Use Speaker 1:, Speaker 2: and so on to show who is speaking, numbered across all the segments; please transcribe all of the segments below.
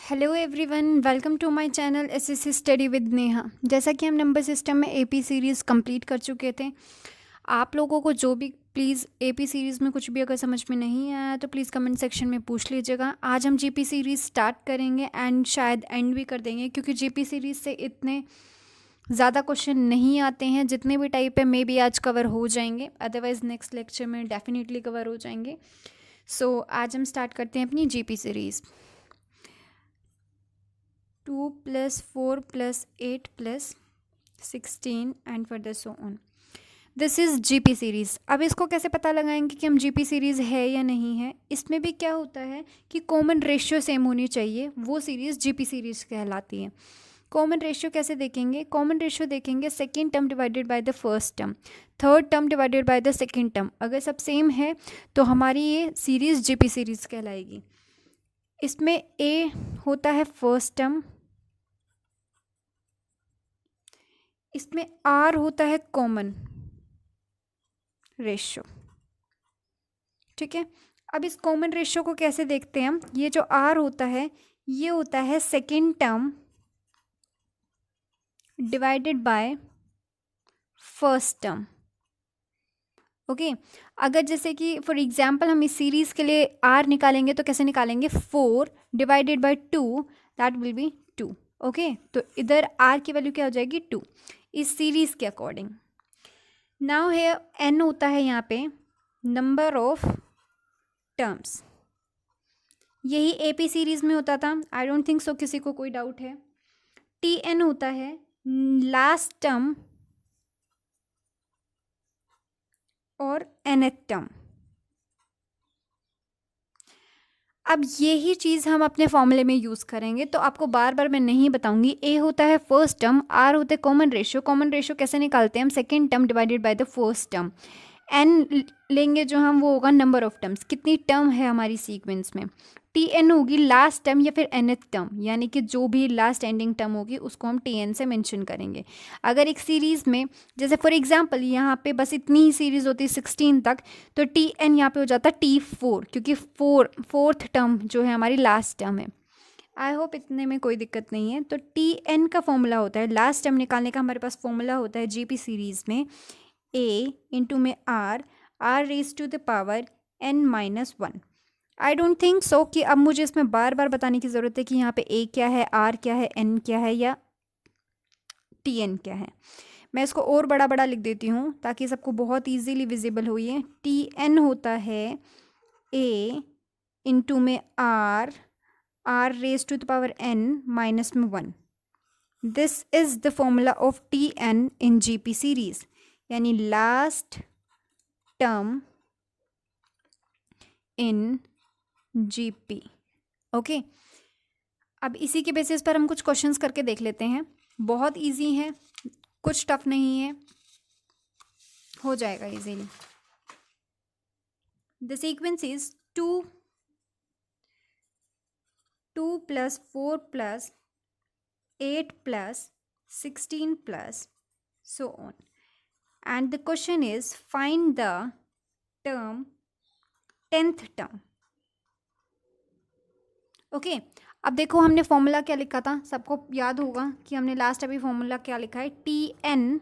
Speaker 1: Hello everyone, welcome to my channel SSC study with Neha. जैसा कि हम नंबर सिस्टम में एपी सीरीज़ कंप्लीट कर चुके थे। आप लोगों को जो भी प्लीज़ एपी सीरीज़ में कुछ भी अगर समझ में नहीं आया तो प्लीज़ कमेंट सेक्शन में पूछ लीजिएगा। आज हम जीपी सीरीज़ स्टार्ट करेंगे एंड शायद एंड भी कर देंगे, क्योंकि जीपी सीरीज़ से इतने ज़्यादा क्वेश्चन नहीं आते हैं। जितने भी टाइप है मे बी आज कवर हो जाएंगे, अदरवाइज़ नेक्स्ट लेक्चर में डेफिनेटली कवर हो जाएंगे। सो आज हम स्टार्ट करते हैं अपनी GP series. 2 + 4 + 8 + 16 and further so on. This is GP series. अब इसको कैसे पता लगाएंगे कि हम जीपी सीरीज़ है या नहीं है? इसमें भी क्या होता है कि कॉमन रेशियो सेम होनी चाहिए, वो सीरीज़ जीपी सीरीज़ कहलाती है। कॉमन रेशियो कैसे देखेंगे? कॉमन रेशियो देखेंगे second term divided by the first term, third term divided by the second term. अगर सब सेम है तो हमारी ये सीरीज़ जीपी सीरीज़ कहलाएगी। इसमें ए होता है फर्स्ट टर्म, इसमें आर होता है कॉमन रेशियो। ठीक है, अब इस कॉमन रेशियो को कैसे देखते हैं हम? ये जो आर होता है ये होता है second term divided by first term. Okay, अगर जैसे कि फॉर एग्जांपल हम इस सीरीज के लिए आर निकालेंगे तो कैसे निकालेंगे? 4 divided by 2, that will be 2। Okay, तो इधर आर की वैल्यू क्या हो जाएगी? 2 इस सीरीज के अकॉर्डिंग। नाउ है एन होता है यहाँ पे नंबर ऑफ टर्म्स। यही एपी सीरीज में होता था। आई डोंट थिंक सो किसी को कोई डाउट है। टी एन होता है लास्ट टर्म और nth टर्म। अब यही चीज़ हम अपने फॉर्मूले में यूज़ करेंगे, तो आपको बार बार मैं नहीं बताऊंगी। ए होता है फर्स्ट टर्म, आर होता है कॉमन रेशियो। कॉमन रेशियो कैसे निकालते हैं हम? Second term divided by the first term. N लेंगे जो हम, वो होगा नंबर ऑफ टर्म्स, कितनी टर्म है हमारी सीक्वेंस में। टी एन होगी लास्ट टर्म या फिर nth टर्म, यानी कि जो भी लास्ट एंडिंग टर्म होगी उसको हम टी एन से मेंशन करेंगे। अगर एक सीरीज़ में जैसे फॉर एग्जांपल यहाँ पे बस इतनी ही सीरीज़ होती है 16 तक, तो टी एन यहाँ पे हो जाता है T4, क्योंकि फोर्थ टर्म जो है हमारी लास्ट टर्म है। आई होप इतने में कोई दिक्कत नहीं है। तो टी एन का फॉर्मूला होता है, लास्ट टर्म निकालने का हमारे पास फॉर्मूला होता है जीपी सीरीज़ में ए इंटू में are raise to the power n-1। I don't think so कि अब मुझे इसमें बार बार बताने की ज़रूरत है कि यहाँ पे ए क्या है, आर क्या है, एन क्या है या टी एन क्या है। मैं इसको और बड़ा बड़ा लिख देती हूँ ताकि सबको बहुत इजीली विजिबल हो। ये टी एन होता है ए इंटू में are raise to the power n-1। This is the formula of T n in GP series, यानी last term in GP. Okay, अब इसी के बेसिस पर हम कुछ क्वेश्चंस करके देख लेते हैं। बहुत इजी है, कुछ टफ नहीं है, हो जाएगा easily. The sequence is 2 + 4 + 8 + 16 + so on, and the question is find the term 10th term। Okay, अब देखो हमने फॉर्मूला क्या लिखा था, सबको याद होगा कि हमने लास्ट अभी फॉर्मूला क्या लिखा है? T n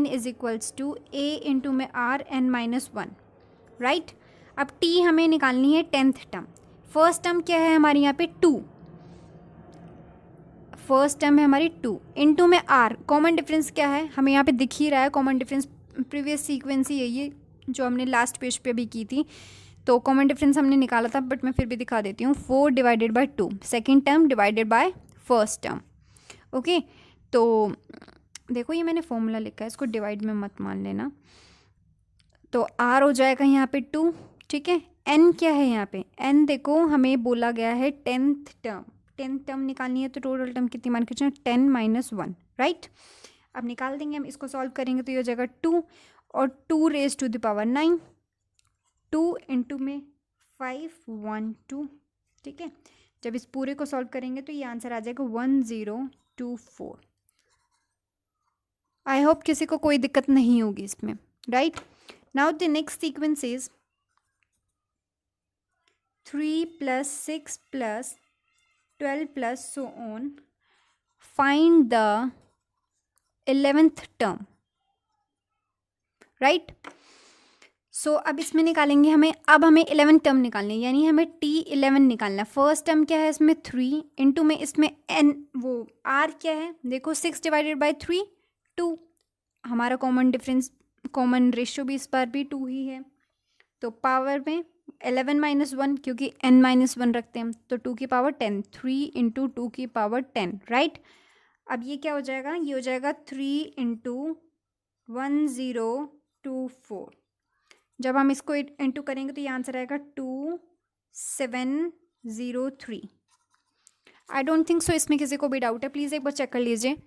Speaker 1: is equals to a into में आर n-1, राइट। अब टी हमें निकालनी है 10th टर्म। फर्स्ट टर्म क्या है हमारी यहाँ पे? 2। फर्स्ट टर्म है हमारी 2 इंटू में आर। कॉमन डिफरेंस क्या है हमें यहाँ पे दिख ही रहा है। कॉमन डिफरेंस प्रीवियस सीक्वेंस ही है ये जो हमने लास्ट पेज पे भी की थी, तो कॉमन डिफरेंस हमने निकाला था, बट मैं फिर भी दिखा देती हूँ। 4 divided by 2, second term divided by first term. Okay, तो देखो ये मैंने फॉर्मूला लिखा है, इसको डिवाइड में मत मान लेना। तो आर हो जाएगा यहाँ पे 2, ठीक है। एन क्या है यहाँ पे? एन देखो हमें बोला गया है 10th टर्म। 10th टर्म निकालनी है तो टोटल टर्म कितनी मान के चलो? 10-1, राइट। अब निकाल देंगे हम, इसको सॉल्व करेंगे तो ये हो जाएगा 2 और 2 raise to the power 9। 2 into में 512, ठीक है। जब इस पूरे को सॉल्व करेंगे तो ये आंसर आ जाएगा 1024। आई होप किसी को कोई दिक्कत नहीं होगी इसमें, right. Now the next sequence is 3 + 6 + 12 plus so on. Find the 11th term. Right so अब इसमें निकालेंगे हमें, अब हमें 11 टर्म निकालनी है, यानी हमें T11 निकालना है। फर्स्ट टर्म क्या है इसमें 3 इंटू में इसमें n वो r क्या है देखो 6 डिवाइडेड बाई 3 2, हमारा कॉमन डिफरेंस कॉमन रेशियो भी इस बार भी 2 ही है, तो पावर में 11 माइनस 1 क्योंकि n माइनस 1 रखते हैं तो 2 की पावर 10, 3 इंटू 2 की पावर 10 राइट। अब ये क्या हो जाएगा, ये हो जाएगा 3 इंटू 1024। जब हम इसको इंटू करेंगे तो ये आंसर आएगा 2703। आई डोंट थिंक सो इसमें किसी को भी डाउट है, प्लीज़ एक बार चेक कर लीजिए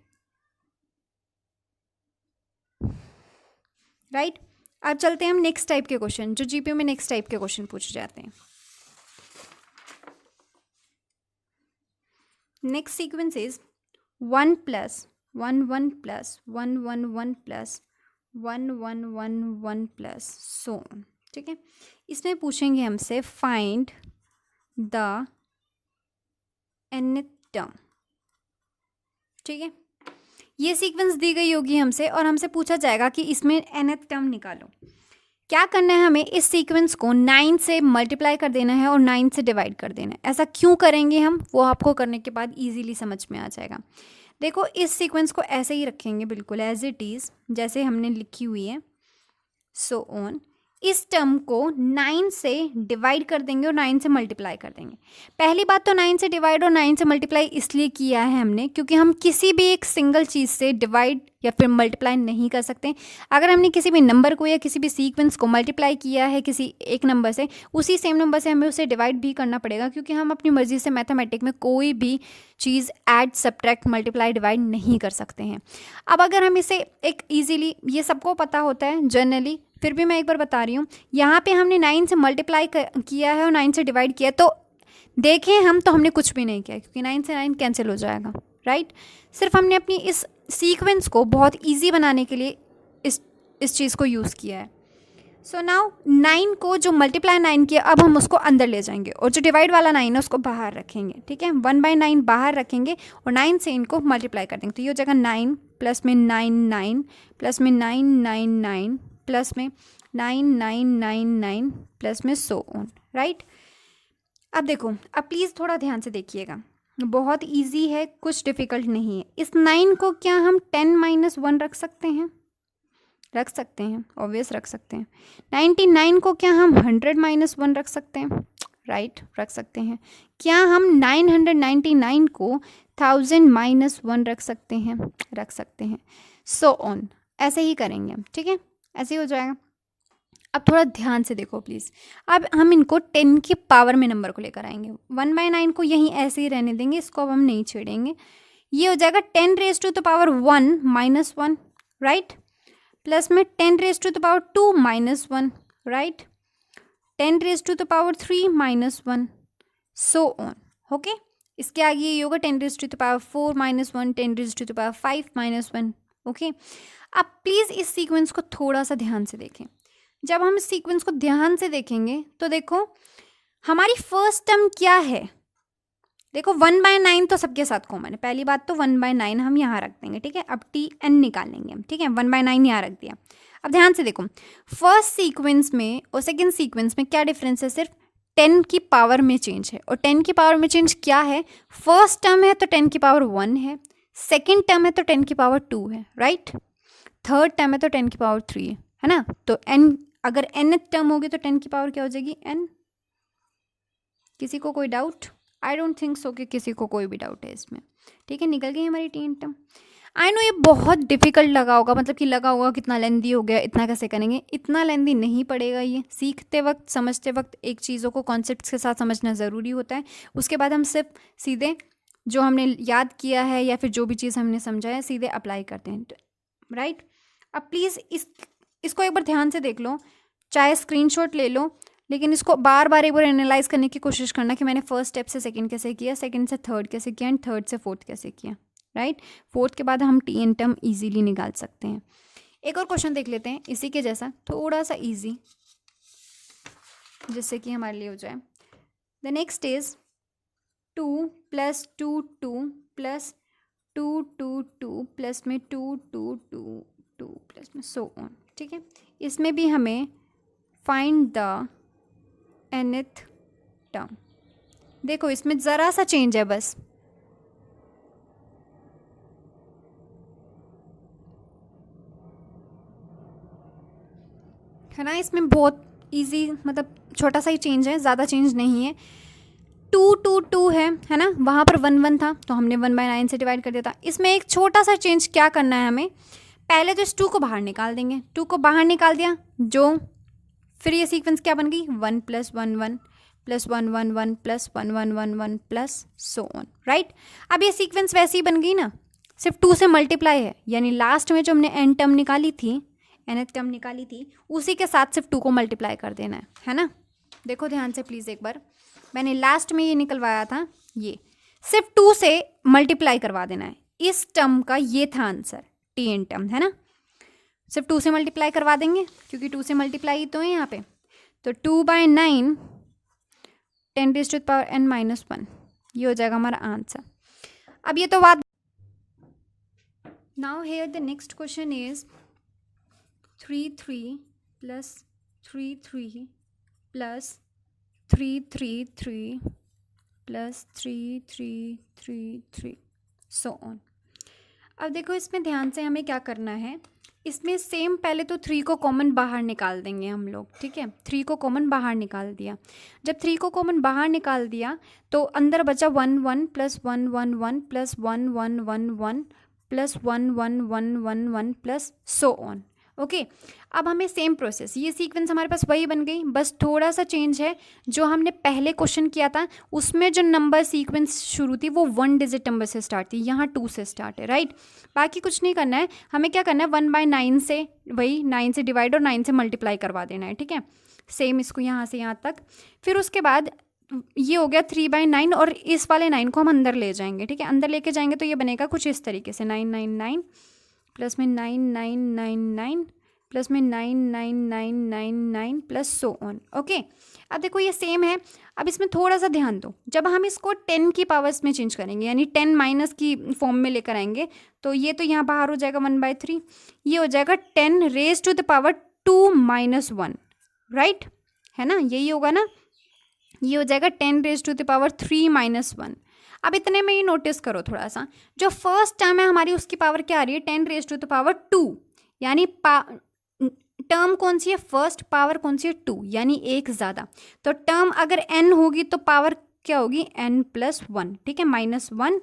Speaker 1: राइट। अब चलते हैं हम नेक्स्ट टाइप के क्वेश्चन, जो जीपीयू में नेक्स्ट टाइप के क्वेश्चन पूछे जाते हैं। Next sequence is 1 plus 1 1 plus 1 1 1 plus 1 1 1 1 plus so on. ठीक है, इसमें पूछेंगे हमसे फाइंड द nth टर्म। ठीक है, ये सीक्वेंस दी गई होगी हमसे और हमसे पूछा जाएगा कि इसमें nth टर्म निकालो। क्या करना है, हमें इस सीक्वेंस को 9 से मल्टीप्लाई कर देना है और 9 से डिवाइड कर देना है। ऐसा क्यों करेंगे हम, वो आपको करने के बाद इजीली समझ में आ जाएगा। देखो इस सीक्वेंस को ऐसे ही रखेंगे बिल्कुल एज इट इज़ जैसे हमने लिखी हुई है सो ऑन। इस टर्म को 9 से डिवाइड कर देंगे और 9 से मल्टीप्लाई कर देंगे। पहली बात तो 9 से डिवाइड और 9 से मल्टीप्लाई इसलिए किया है हमने क्योंकि हम किसी भी एक सिंगल चीज़ से डिवाइड या फिर मल्टीप्लाई नहीं कर सकते। अगर हमने किसी भी नंबर को या किसी भी सीक्वेंस को मल्टीप्लाई किया है किसी एक नंबर से, उसी सेम नंबर से हमें उसे डिवाइड भी करना पड़ेगा क्योंकि हम अपनी मर्जी से मैथमेटिक में कोई भी चीज़ ऐड सब्ट्रैक्ट मल्टीप्लाई डिवाइड नहीं कर सकते हैं। अब अगर हम इसे एक ईजीली, ये सबको पता होता है जनरली, फिर भी मैं एक बार बता रही हूँ, यहाँ पे हमने 9 से मल्टीप्लाई किया है और 9 से डिवाइड किया, तो देखें हम तो हमने कुछ भी नहीं किया क्योंकि 9 से 9 कैंसिल हो जाएगा राइट। सिर्फ हमने अपनी इस सीक्वेंस को बहुत इजी बनाने के लिए इस चीज़ को यूज़ किया है। सो नाउ 9 को जो मल्टीप्लाई 9 किया अब हम उसको अंदर ले जाएंगे और जो डिवाइड वाला 9 है उसको बाहर रखेंगे। ठीक है, 1/9 बाहर रखेंगे और 9 से इनको मल्टीप्लाई कर देंगे, तो ये हो जाएगा 9 प्लस में 9 9 प्लस में 9 9 9 प्लस में 9 9 9 9 प्लस में सो ऑन राइट। अब देखो, अब प्लीज़ थोड़ा ध्यान से देखिएगा, बहुत इजी है, कुछ डिफ़िकल्ट नहीं है। इस 9 को क्या हम 10 - 1 रख सकते हैं? रख सकते हैं, ऑब्वियस रख सकते हैं। 99 को क्या हम 100 - 1 रख सकते हैं? राइट, रख सकते हैं। क्या हम 999 को 1000 - 1 रख सकते हैं? रख सकते हैं। सो ऑन, ऐसे ही करेंगे हम। ठीक है, ऐसे ही हो जाएगा। अब थोड़ा ध्यान से देखो प्लीज़। अब हम इनको 10 की पावर में नंबर को लेकर आएंगे। 1/9 को यहीं ऐसे ही रहने देंगे, इसको अब हम नहीं छेड़ेंगे। ये हो जाएगा 10⁻1 - 1 राइट, प्लस में 10⁻2 - 1 राइट, 10⁻3 - 1 सो ऑन। ओके, इसके आगे ये होगा 10⁻4 - 1, 10⁻5 - 1। ओके, अब प्लीज़ इस सीक्वेंस को थोड़ा सा ध्यान से देखें। जब हम इस सीक्वेंस को ध्यान से देखेंगे तो देखो हमारी फर्स्ट टर्म क्या है। देखो 1/9 तो सबके साथ कॉमन है, पहली बात तो 1/9 हम यहाँ रख देंगे। ठीक है, अब Tn निकालेंगे हम। ठीक है, 1/9 यहाँ रख दिया। अब ध्यान से देखो, फर्स्ट सीक्वेंस में और सेकेंड सीक्वेंस में क्या डिफरेंस है, सिर्फ 10 की पावर में चेंज है। और 10 की पावर में चेंज क्या है, फर्स्ट टर्म है तो 10 की पावर 1 है, सेकेंड टर्म है तो 10 की पावर 2 है राइट, थर्ड टर्म है तो 10 की पावर 3 है ना। तो n अगर nth टर्म होगी तो 10 की पावर क्या हो जाएगी, n। किसी को कोई doubt? I don't think so कि किसी को कोई भी डाउट है इसमें। ठीक है, निकल गई हमारी 10 टर्म। आई नो ये बहुत डिफिकल्ट लगा होगा, मतलब कि लगा होगा कितना लेंदी हो गया, इतना कैसे करेंगे। इतना लेंदी नहीं पड़ेगा, ये सीखते वक्त समझते वक्त एक चीज़ों को कॉन्सेप्ट्स के साथ समझना ज़रूरी होता है। उसके बाद हम सिर्फ सीधे जो हमने याद किया है या फिर जो भी चीज़ हमने समझा है सीधे अप्लाई करते हैं राइट। अब प्लीज़ इसको एक बार ध्यान से देख लो, चाहे स्क्रीनशॉट ले लो, लेकिन इसको बार बार एक बार एनालाइज करने की कोशिश करना कि मैंने फर्स्ट स्टेप से सेकंड कैसे किया, सेकंड से थर्ड कैसे किया एंड थर्ड से फोर्थ कैसे किया राइट। फोर्थ के बाद हम Tn टर्म इजीली निकाल सकते हैं। एक और क्वेश्चन देख लेते हैं इसी के जैसा, थोड़ा सा इजी, जिससे कि हमारे लिए हो जाए। The next is 2 plus 2 2 plus 2 2 2 plus में 2 2 2 2 प्लस में सो ऑन। ठीक है, इसमें भी हमें फाइंड द nth टर्म। देखो इसमें ज़रा सा चेंज है बस, है ना। इसमें बहुत इजी, मतलब छोटा सा ही चेंज है, ज़्यादा चेंज नहीं है। 2 2 2 है ना, वहाँ पर 1 1 था तो हमने 1/9 से डिवाइड कर दिया था। इसमें एक छोटा सा चेंज क्या करना है हमें, पहले तो इस 2 को बाहर निकाल देंगे। 2 को बाहर निकाल दिया, जो फिर ये सीक्वेंस क्या बन गई, 1 + 1 1 plus 1 1 1 plus 1 1 1 1 plus so on, right. अब ये सीक्वेंस वैसी ही बन गई ना, सिर्फ 2 से मल्टीप्लाई है, यानी लास्ट में जो हमने एन टर्म निकाली थी, nth टर्म निकाली थी, उसी के साथ सिर्फ 2 को मल्टीप्लाई कर देना है ना। देखो ध्यान से प्लीज़ एक बार, मैंने लास्ट में ये निकलवाया था, ये सिर्फ 2 से मल्टीप्लाई करवा देना है। इस टर्म का ये था आंसर, Tn टर्म, है ना। सिर्फ 2 से मल्टीप्लाई करवा देंगे, क्योंकि 2 से मल्टीप्लाई तो है यहाँ पे। तो 2/9 10⁻n-1, ये हो जाएगा हमारा आंसर। अब ये तो बात, now here the next question is 3 3 plus 3 3 plus 3 3 3 plus 3 3 3 3 so on. अब देखो इसमें ध्यान से हमें क्या करना है, इसमें सेम पहले तो 3 को कॉमन बाहर निकाल देंगे हम लोग। ठीक है, 3 को कॉमन बाहर निकाल दिया। जब 3 को कॉमन बाहर निकाल दिया तो अंदर बचा 1 1 plus 1 1 1 plus 1 1 1 1 plus 1 1 1 1 1 plus so on. Okay, अब हमें सेम प्रोसेस, ये सीक्वेंस हमारे पास वही बन गई, बस थोड़ा सा चेंज है। जो हमने पहले क्वेश्चन किया था उसमें जो नंबर सीक्वेंस शुरू थी वो 1 डिजिट नंबर से स्टार्ट थी, यहाँ 2 से स्टार्ट है, राइट। बाकी कुछ नहीं करना है, हमें क्या करना है, 1/9 से, वही 9 से डिवाइड और 9 से मल्टीप्लाई करवा देना है। ठीक है, सेम इसको यहाँ से यहाँ तक। फिर उसके बाद ये हो गया 3/9 और इस वाले 9 को हम अंदर ले जाएंगे। ठीक है, अंदर लेके जाएंगे तो ये बनेगा कुछ इस तरीके से, 9 9 9 प्लस में 9 9 9 9 प्लस में 9 9 9 9 9 प्लस सो ऑन। ओके, अब देखो ये सेम है। अब इसमें थोड़ा सा ध्यान दो, जब हम इसको 10 की पावर्स में चेंज करेंगे, यानी 10 माइनस की फॉर्म में लेकर आएंगे, तो ये तो यहाँ बाहर हो जाएगा 1/3, ये हो जाएगा 10⁻2 - 1, राइट, है ना, यही होगा ना। ये हो जाएगा 10⁻3 - 1। अब इतने में ही नोटिस करो थोड़ा सा, जो फर्स्ट टर्म है हमारी उसकी पावर क्या आ रही है, 10⁻2, यानी टर्म कौन सी है, फर्स्ट पावर कौन सी है, 2, यानी एक ज़्यादा। तो टर्म अगर n होगी तो पावर क्या होगी, n+1। ठीक है, -1,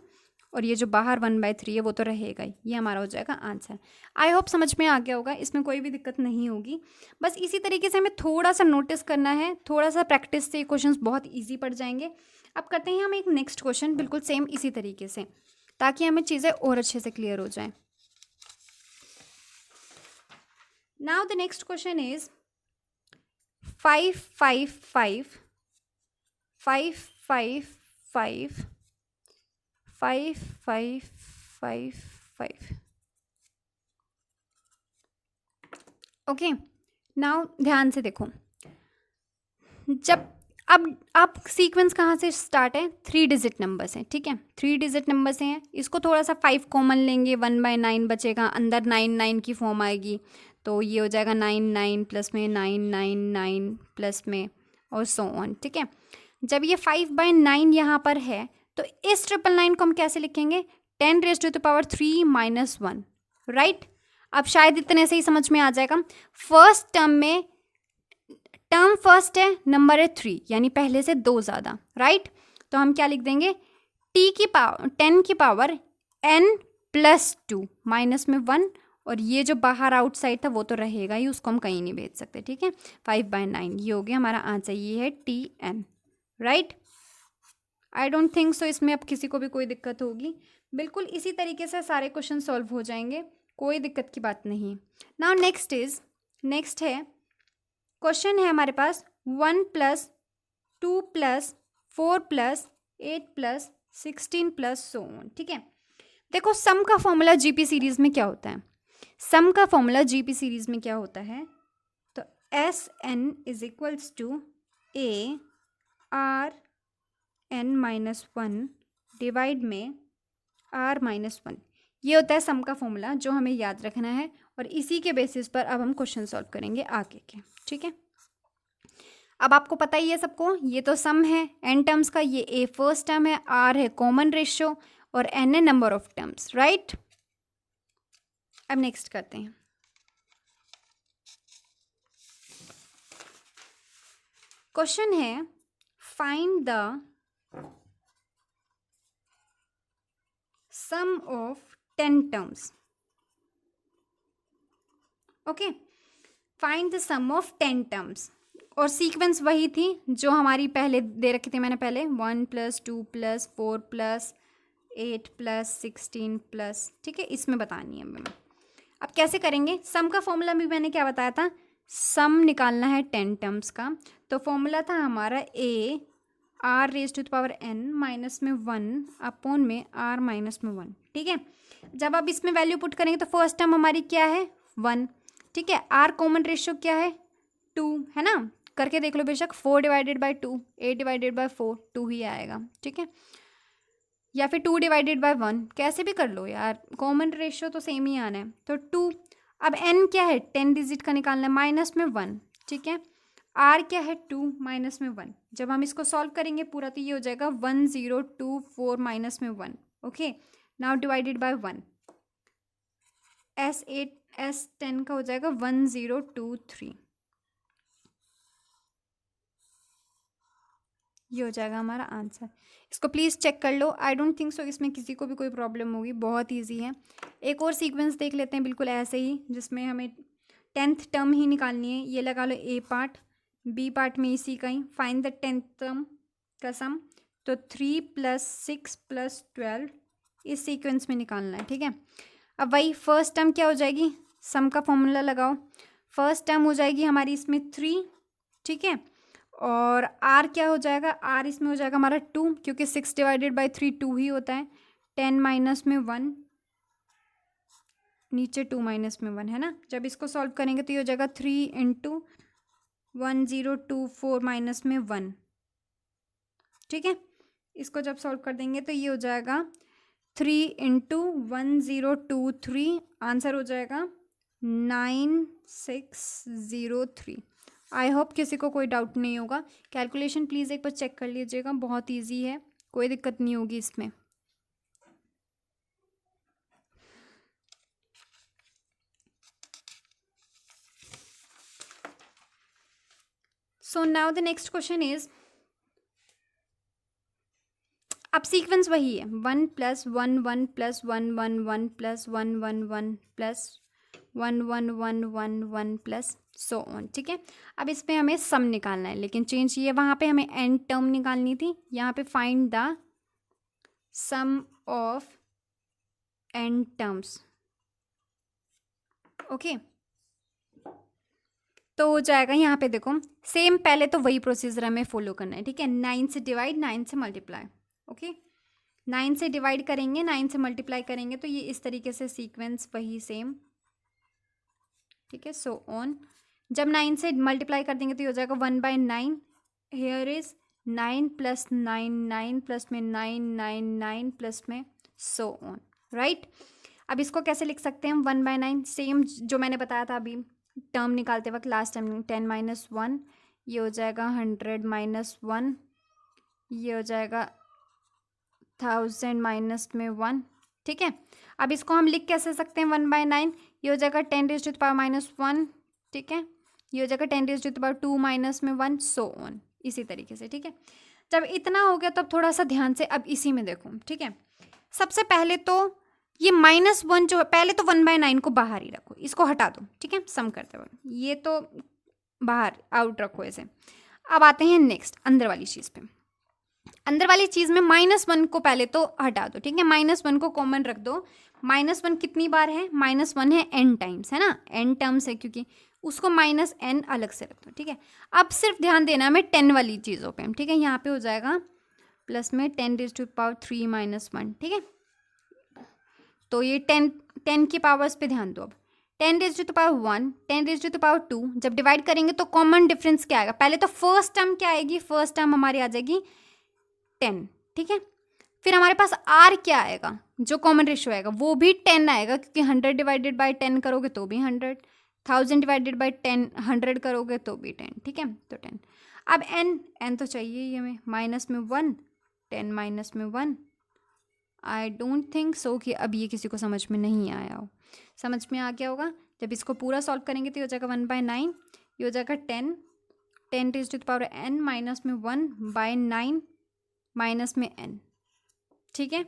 Speaker 1: और ये जो बाहर 1/3 है वो तो रहेगा ही। ये हमारा हो जाएगा आंसर। आई होप समझ में आ गया होगा, इसमें कोई भी दिक्कत नहीं होगी। बस इसी तरीके से हमें थोड़ा सा नोटिस करना है, थोड़ा सा प्रैक्टिस से क्वेश्चंस बहुत ईजी पड़ जाएंगे। अब करते हैं हम एक नेक्स्ट क्वेश्चन, बिल्कुल सेम इसी तरीके से, ताकि हमें चीज़ें और अच्छे से क्लियर हो जाएं। Now the next question is 5 5 5 5 5 5 5 5 5 5। Okay, now ध्यान से देखो, जब अब सीक्वेंस कहाँ से स्टार्ट है, 3 डिजिट नंबर से। ठीक है, 3 डिजिट नंबर से हैं, इसको थोड़ा सा 5 कॉमन लेंगे, 1/9 बचेगा, अंदर 9 9 की फॉर्म आएगी, तो ये हो जाएगा 9 9 प्लस में 9 9 9 प्लस में और सो ऑन। ठीक है, जब ये 5/9 यहाँ पर है तो इस 999 को हम कैसे लिखेंगे, 10⁻3 - 1, राइट। अब शायद इतने से ही समझ में आ जाएगा। फर्स्ट टर्म में, टर्म फर्स्ट है, नंबर है 3, यानी पहले से 2 ज़्यादा, राइट। तो हम क्या लिख देंगे, 10 की पावर n+2 माइनस में 1, और ये जो बाहर आउटसाइड था वो तो रहेगा ही, उसको हम कहीं नहीं भेज सकते। ठीक है, 5/9 ये हो गया हमारा आंसर, ये है Tn, right. I don't think सो इसमें अब किसी को भी कोई दिक्कत होगी। बिल्कुल इसी तरीके से सारे क्वेश्चन सॉल्व हो जाएंगे, कोई दिक्कत की बात नहीं। नाउ नेक्स्ट है क्वेश्चन है हमारे पास 1 + 2 + 4 + 8 + 16 प्लस सो ऑन। ठीक है, देखो सम का फॉर्मूला जीपी सीरीज में क्या होता है, सम का फॉर्मूला जीपी सीरीज में क्या होता है, तो Sn = a r n - 1 divide में r-1, ये होता है सम का फॉर्मूला जो हमें याद रखना है, और इसी के बेसिस पर अब हम क्वेश्चन सॉल्व करेंगे आगे के। ठीक है, अब आपको पता ही है सबको, ये तो सम है n टर्म्स का, ये a फर्स्ट टर्म है, r है कॉमन रेशियो, और n है नंबर ऑफ टर्म्स, राइट। अब नेक्स्ट करते हैं। क्वेश्चन है find the sum of 10 terms. Okay, find the sum of 10 terms, और सीक्वेंस वही थी जो हमारी पहले दे रखी थी मैंने पहले, 1 + 2 + 4 + 8 + 16 +, ठीक है, इसमें बतानी है हमें। अब कैसे करेंगे, सम का फॉर्मूला भी मैंने क्या बताया था, सम निकालना है 10 टर्म्स का, तो फॉर्मूला था हमारा a r⁻n माइनस में 1 अपॉन में r-1, ठीक है। जब आप इसमें वैल्यू पुट करेंगे तो फर्स्ट टर्म हमारी क्या है, 1, ठीक है। r कॉमन रेशियो क्या है, 2 है ना, करके देख लो बेशक, 4/2, 8/4 2 ही आएगा, ठीक है, या फिर 2/1, कैसे भी कर लो यार, कॉमन रेशियो तो सेम ही आना है, तो 2। अब n क्या है, 10 डिजिट का निकालना है, माइनस में 1, ठीक है। r क्या है, 2 माइनस में 1, जब हम इसको सॉल्व करेंगे पूरा तो ये हो जाएगा 1024 माइनस में 1, okay. Now divided by 1, S10 का हो जाएगा 1023, ये हो जाएगा हमारा आंसर। इसको प्लीज़ चेक कर लो, आई डोंट थिंक सो इसमें किसी को भी कोई प्रॉब्लम होगी, बहुत इजी है। एक और सीक्वेंस देख लेते हैं बिल्कुल ऐसे ही, जिसमें हमें 10th टर्म ही निकालनी है। ये लगा लो ए पार्ट, बी पार्ट में इसी का ही फाइंड द 10th टर्म का सम, तो 3 + 6 + 12 इस सीक्वेंस में निकालना है, ठीक है। अब वही फर्स्ट टर्म क्या हो जाएगी, सम का फॉर्मूला लगाओ, फर्स्ट टर्म हो जाएगी हमारी इसमें 3, ठीक है, और r क्या हो जाएगा, r इसमें हो जाएगा हमारा 2, क्योंकि 6/3 2 ही होता है, 10 माइनस में 1, नीचे 2 माइनस में 1 है ना। जब इसको सॉल्व करेंगे तो ये हो जाएगा 3 × 1024 माइनस में 1, ठीक है। इसको जब सॉल्व कर देंगे तो ये हो जाएगा 3 × 1023, आंसर हो जाएगा 9603। आई होप किसी को कोई डाउट नहीं होगा। कैलकुलेशन प्लीज़ एक बार चेक कर लीजिएगा, बहुत इजी है, कोई दिक्कत नहीं होगी इसमें। So now the next question is, अब सीक्वेंस वही है, 1 + 1 1 + 1 1 1 + 1 1 1 + 1 1 1 1 1 + सो ऑन, ठीक है। अब इस पे हमें सम निकालना है, लेकिन चेंज ये, वहाँ पे हमें n टर्म निकालनी थी, यहाँ पे find the sum of n terms, okay. तो हो जाएगा, यहाँ पे देखो सेम, पहले तो वही प्रोसीजर हमें फॉलो करना है, ठीक है। 9 से डिवाइड, 9 से मल्टीप्लाई, ओके। 9 से डिवाइड करेंगे, 9 से मल्टीप्लाई करेंगे, तो ये इस तरीके से सीक्वेंस वही सेम, ठीक है। सो ऑन, जब 9 से मल्टीप्लाई कर देंगे तो ये हो जाएगा 1/9, हेयर इज 9 + 9 9 प्लस में 9 9 9 प्लस में सो ऑन, राइट। अब इसको कैसे लिख सकते हैं हम, 1/9, सेम जो मैंने बताया था अभी टर्म निकालते वक्त लास्ट टाइम, 10 - 1, ये हो जाएगा 100 - 1, ये हो जाएगा 1000 माइनस में 1, ठीक है। अब इसको हम लिख कैसे सकते हैं, 1/9, ये हो जाएगा 10⁻⁻1, ठीक है, ये हो जाएगा 10⁻2 माइनस में 1, सो ऑन, इसी तरीके से, ठीक है। जब इतना हो गया तब थोड़ा सा ध्यान से अब इसी में देखो, ठीक है। सबसे पहले तो ये -1 जो, पहले तो 1/9 को बाहर ही रखो, इसको हटा दो, ठीक है, सम करते वक्त ये तो बाहर आउट रखो ऐसे। अब आते हैं नेक्स्ट अंदर वाली चीज़ पे। अंदर वाली चीज़ में -1 को पहले तो हटा दो, ठीक है, -1 को कॉमन रख दो। -1 कितनी बार है, -1 है n टाइम्स, है ना, n टर्म्स है, क्योंकि उसको -n अलग से रख दो, ठीक है। अब सिर्फ ध्यान देना हमें 10 वाली चीज़ों पे, ठीक है। यहाँ पे हो जाएगा प्लस में 10⁻³ - 1, ठीक है। तो ये 10 की पावर्स पे ध्यान दो। अब 10⁻1 10⁻2 जब डिवाइड करेंगे तो कॉमन डिफरेंस क्या आएगा, पहले तो फर्स्ट टर्म क्या आएगी, फर्स्ट टर्म हमारी आ जाएगी 10, ठीक है। फिर हमारे पास आर क्या आएगा, जो कॉमन रेशियो आएगा वो भी 10 आएगा, क्योंकि 100 डिवाइडेड बाय 10 करोगे तो भी 100, 1000 डिवाइडेड बाय 10 100 करोगे तो भी 10, ठीक है, तो 10। अब एन तो चाहिए ही हमें, माइनस में 1, 10 माइनस में 1। आई डोंट थिंक सो कि अब ये किसी को समझ में नहीं आया हो। समझ में आ गया होगा। जब इसको पूरा सॉल्व करेंगे तो ये हो जाएगा 1/9, ये हो जाएगा 10 10 to the power n minus में 1/9 माइनस में n, ठीक है।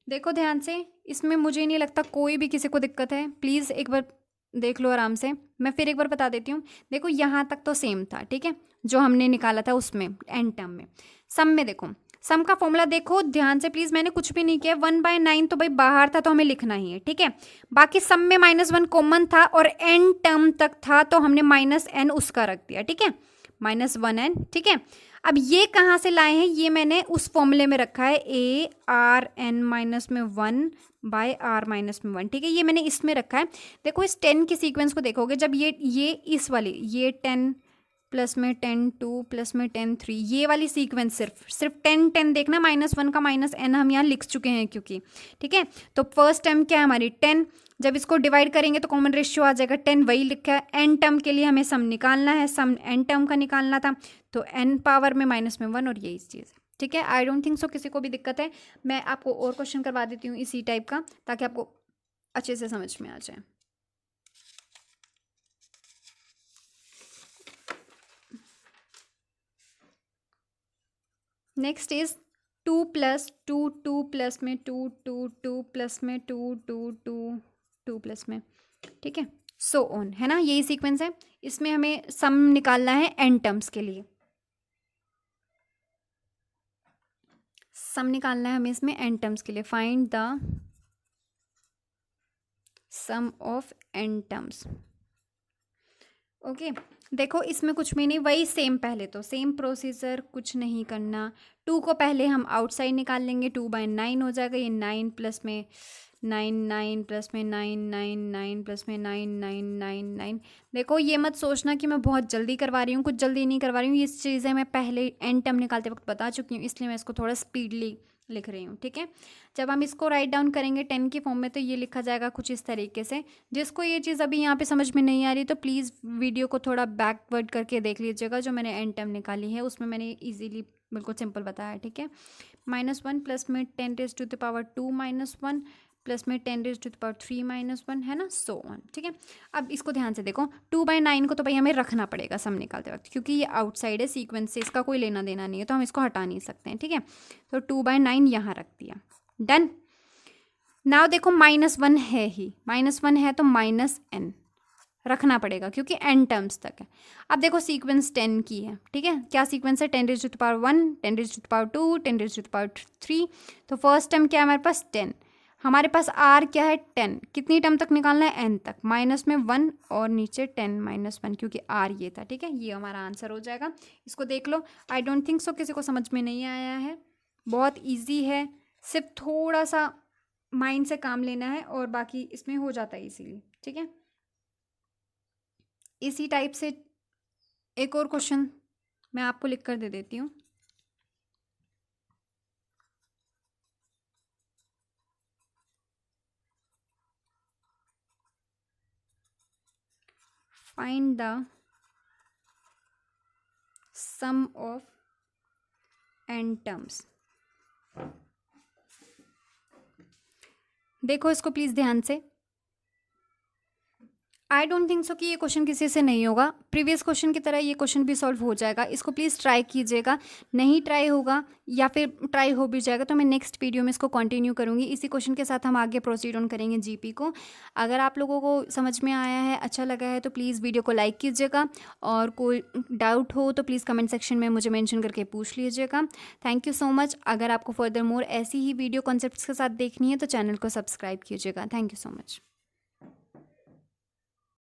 Speaker 1: देखो ध्यान से, इसमें मुझे नहीं लगता कोई भी किसी को दिक्कत है। प्लीज़ एक बार देख लो आराम से, मैं फिर एक बार बता देती हूँ। देखो यहाँ तक तो सेम था, ठीक है, जो हमने निकाला था उसमें एन टर्म में। सम में देखो, सम का फॉर्मूला देखो ध्यान से प्लीज़, मैंने कुछ भी नहीं किया। 1/9 तो भाई बाहर था तो हमें लिखना ही है, ठीक है। बाकी सम में -1 कॉमन था और एन टर्म तक था तो हमने -n उसका रख दिया, ठीक है, -1n, ठीक है। अब ये कहाँ से लाए हैं, ये मैंने उस फॉर्मूले में रखा है, a r n माइनस में 1 बाय r माइनस में 1, ठीक है, ये मैंने इसमें रखा है। देखो इस 10 की सीक्वेंस को देखोगे, जब ये इस वाली, ये 10 प्लस में 10 2 प्लस में 10 3, ये वाली सीक्वेंस सिर्फ 10 10 देखना, -1 का -n हम यहाँ लिख चुके हैं क्योंकि, ठीक है। तो फर्स्ट टर्म क्या है हमारी 10, जब इसको डिवाइड करेंगे तो कॉमन रेशियो आ जाएगा 10, वही लिखा है। एन टर्म के लिए हमें सम निकालना है, सम एन टर्म का निकालना था, तो एन पावर में -1 और यही चीज़ है, ठीक है। आई डोंट थिंक सो किसी को भी दिक्कत है। मैं आपको और क्वेश्चन करवा देती हूँ इसी टाइप का, ताकि आपको अच्छे से समझ में आ जाए। नेक्स्ट इज 2 + 2 2 प्लस में 2 2 2 प्लस में 2 2 2 2 प्लस में, ठीक है, सो ऑन, है ना, यही सीक्वेंस है। इसमें हमें सम निकालना है एन टर्म्स के लिए, सम निकालना है हमें इसमें एन टर्म्स के लिए। Find the sum of n terms, okay. देखो इसमें कुछ भी नहीं, वही सेम, पहले तो सेम प्रोसीजर, कुछ नहीं करना। 2 को पहले हम आउटसाइड निकाल लेंगे, 2/9 हो जाएगा, ये 9 प्लस में 9 9 प्लस में 9 9 9 प्लस में 9 9 9 9। देखो ये मत सोचना कि मैं बहुत जल्दी करवा रही हूँ, कुछ जल्दी नहीं करवा रही हूँ, ये चीज़ें मैं पहले एन टर्म निकालते वक्त बता चुकी हूँ, इसलिए मैं इसको थोड़ा स्पीडली लिख रही हूँ, ठीक है। जब हम इसको राइट डाउन करेंगे 10 की फॉर्म में तो ये लिखा जाएगा कुछ इस तरीके से। जिसको ये चीज़ अभी यहाँ पे समझ में नहीं आ रही तो प्लीज़ वीडियो को थोड़ा बैकवर्ड करके देख लीजिएगा, जो मैंने एन टर्म निकाली है उसमें मैंने इजीली बिल्कुल सिंपल बताया है, ठीक है। -1 प्लस में 10 टू द पावर 2 -1 प्लस में 10 टू द पावर 3 -1, है ना, सो ऑन, ठीक है। अब इसको ध्यान से देखो, 2/9 को तो भाई हमें रखना पड़ेगा सम निकालते वक्त, क्योंकि ये आउटसाइड है सीक्वेंस से, इसका कोई लेना देना नहीं है, तो हम इसको हटा नहीं सकते हैं, ठीक है। तो 2/9 यहाँ रख दिया, डन। नाउ देखो -1 है ही, -1 है तो -n रखना पड़ेगा क्योंकि n टर्म्स तक है। अब देखो सीक्वेंस 10 की है, ठीक है, क्या सीक्वेंस है, 10 to the power 1 10 to the power 2 10 to the power 3। तो फर्स्ट टर्म क्या है हमारे पास 10, हमारे पास r क्या है 10, कितनी टर्म तक निकालना है n तक, माइनस में 1 और नीचे 10 -1, क्योंकि r ये था, ठीक है, ये हमारा आंसर हो जाएगा। इसको देख लो। आई डोंट थिंक सो किसी को समझ में नहीं आया है, बहुत ईजी है, सिर्फ थोड़ा सा माइंड से काम लेना है और बाकी इसमें हो जाता है इसीलिए, ठीक है। इसी टाइप से एक और क्वेश्चन मैं आपको लिख कर दे देती हूँ। Find the sum of n terms. देखो इसको प्लीज़ ध्यान से। आई डोंट थिंक सो कि ये क्वेश्चन किसी से नहीं होगा, प्रीवियस क्वेश्चन की तरह ये क्वेश्चन भी सॉल्व हो जाएगा। इसको प्लीज़ ट्राई कीजिएगा, नहीं ट्राई होगा या फिर ट्राई हो भी जाएगा तो मैं नेक्स्ट वीडियो में इसको कंटिन्यू करूँगी। इसी क्वेश्चन के साथ हम आगे प्रोसीड ऑन करेंगे जीपी को। अगर आप लोगों को समझ में आया है, अच्छा लगा है तो प्लीज़ वीडियो को लाइक कीजिएगा, और कोई डाउट हो तो प्लीज़ कमेंट सेक्शन में मुझे मेंशन करके पूछ लीजिएगा। Thank you so much. अगर आपको फर्दर मोर ऐसी ही वीडियो कॉन्सेप्ट्स के साथ देखनी है तो चैनल को सब्सक्राइब कीजिएगा। Thank you so much.